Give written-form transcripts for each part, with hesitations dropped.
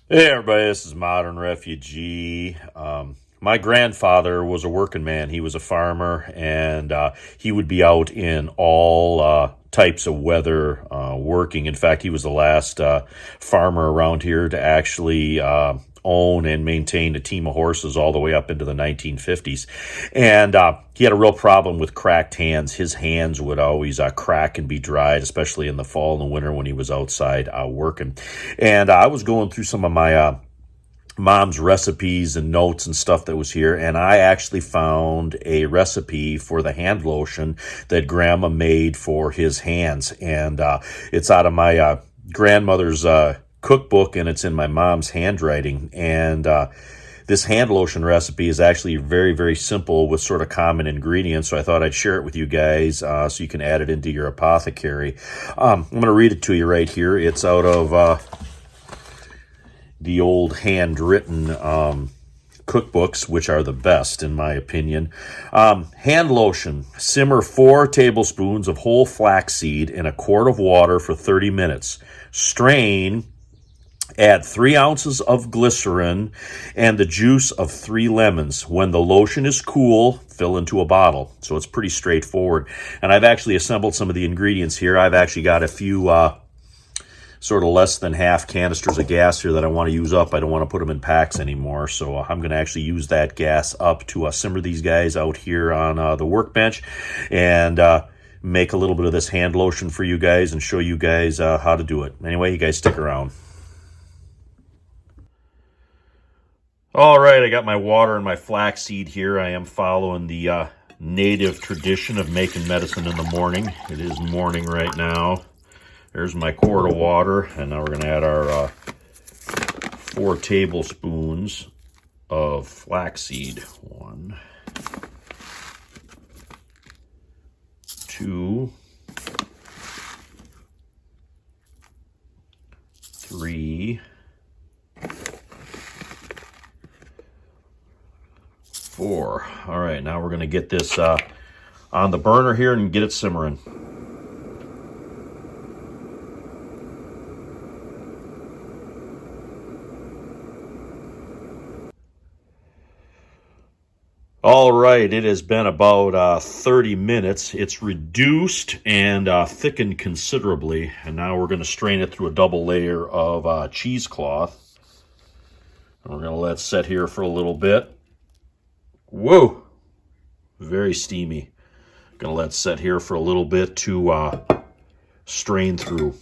Hey everybody, this is Modern Refugee. My grandfather was a working man. He was a farmer, and he would be out in all types of weather working. In fact, he was the last farmer around here to actually own and maintain a team of horses all the way up into the 1950s. And he had a real problem with cracked hands. His hands would always crack and be dried, especially in the fall and the winter when he was outside working. And I was going through some of my mom's recipes and notes and stuff that was here, and I actually found a recipe for the hand lotion that Grandma made for his hands. And it's out of my grandmother's cookbook, and it's in my mom's handwriting. And this hand lotion recipe is actually very, very simple with sort of common ingredients, so I thought I'd share it with you guys so you can add it into your apothecary. I'm going to read it to you right here. It's out of the old handwritten cookbooks, which are the best in my opinion. Hand lotion: simmer 4 tablespoons of whole flaxseed in a quart of water for 30 minutes. Strain. Add 3 ounces of glycerin and the juice of 3 lemons. When the lotion is cool, fill into a bottle. So it's pretty straightforward. And I've actually assembled some of the ingredients here. I've actually got a few sort of less than half canisters of gas here that I want to use up. I don't want to put them in packs anymore, so I'm going to actually use that gas up to simmer these guys out here on the workbench and make a little bit of this hand lotion for you guys and show you guys how to do it. Anyway, you guys stick around. All right, I got my water and my flaxseed here. I am following the native tradition of making medicine in the morning. It is morning right now. There's my quart of water, and now we're going to add our 4 tablespoons of flaxseed. 1, 2, 3, 4. All right, now we're going to get this on the burner here and get it simmering. All right, it has been about 30 minutes. It's reduced and thickened considerably, and now we're going to strain it through a double layer of cheesecloth. We're going to let it set here for a little bit. Whoa, very steamy. Going to let it set here for a little bit to strain through.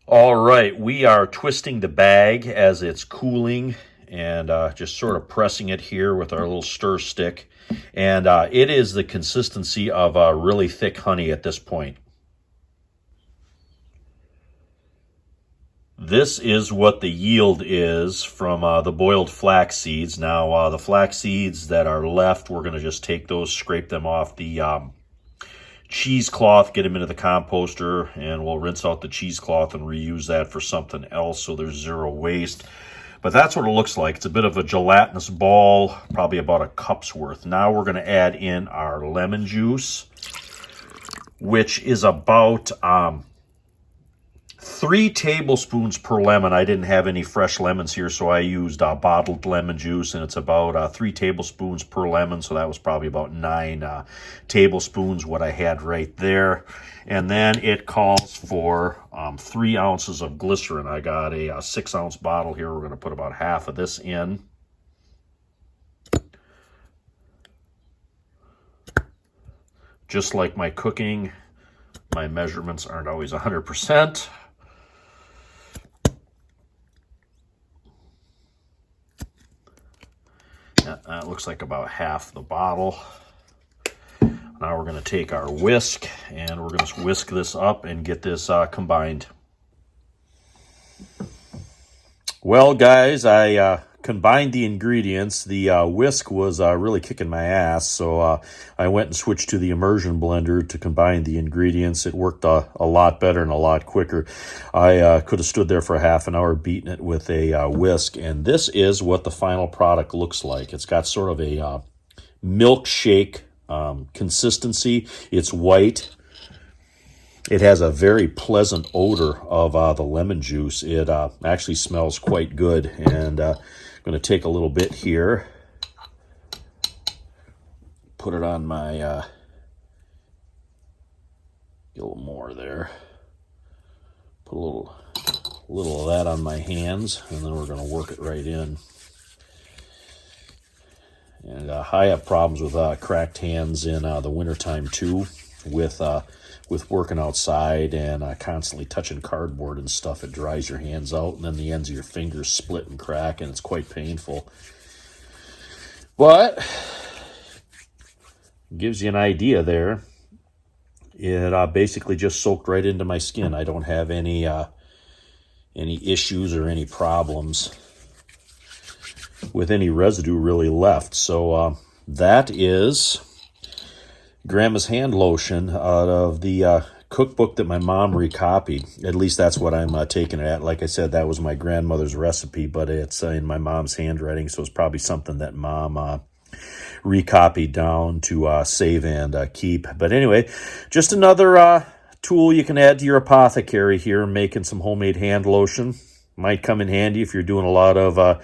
All right, we are twisting the bag as it's cooling and just sort of pressing it here with our little stir stick. And it is the consistency of really thick honey at this point. This is what the yield is from the boiled flax seeds. Now, the flax seeds that are left, we're going to just take those, scrape them off the cheesecloth, get them into the composter, and we'll rinse out the cheesecloth and reuse that for something else so there's zero waste. But that's what it looks like. It's a bit of a gelatinous ball, probably about a cup's worth. Now we're going to add in our lemon juice, which is about 3 tablespoons per lemon. I didn't have any fresh lemons here, so I used bottled lemon juice, and it's about 3 tablespoons per lemon, so that was probably about 9 tablespoons, what I had right there. And then it calls for 3 ounces of glycerin. I got a 6-ounce bottle here. We're going to put about half of this in. Just like my cooking, my measurements aren't always 100%. That looks like about half the bottle. Now we're going to take our whisk and we're going to whisk this up and get this combined. Well, guys, I combined the ingredients. The whisk was really kicking my ass, so I went and switched to the immersion blender to combine the ingredients. It worked a lot better and a lot quicker. I could have stood there for half an hour beating it with a whisk, and this is what the final product looks like. It's got sort of a milkshake consistency. It's white. It has a very pleasant odor of the lemon juice. It actually smells quite good. And I'm going to take a little bit here, put it on my, get a little more there, put a little of that on my hands, and then we're going to work it right in. And I have problems with cracked hands in the wintertime too, with working outside and constantly touching cardboard and stuff. It dries your hands out, and then the ends of your fingers split and crack, and it's quite painful. But gives you an idea there. It basically just soaked right into my skin. I don't have any issues or any problems with any residue really left. So that is Grandma's hand lotion out of the cookbook that my mom recopied. At least that's what I'm taking it at. Like I said, that was my grandmother's recipe, but it's in my mom's handwriting, so it's probably something that mom recopied down to save and keep. But anyway, just another tool you can add to your apothecary here, making some homemade hand lotion. Might come in handy if you're doing a lot of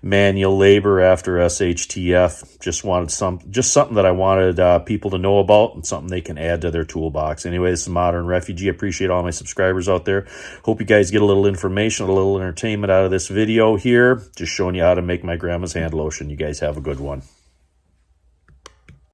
manual labor after SHTF. Just something that I wanted people to know about, and something they can add to their toolbox. Anyway, this is Modern Refugee. I appreciate all my subscribers out there. Hope you guys get a little information, a little entertainment out of this video here. Just showing you how to make my grandma's hand lotion. You guys have a good one.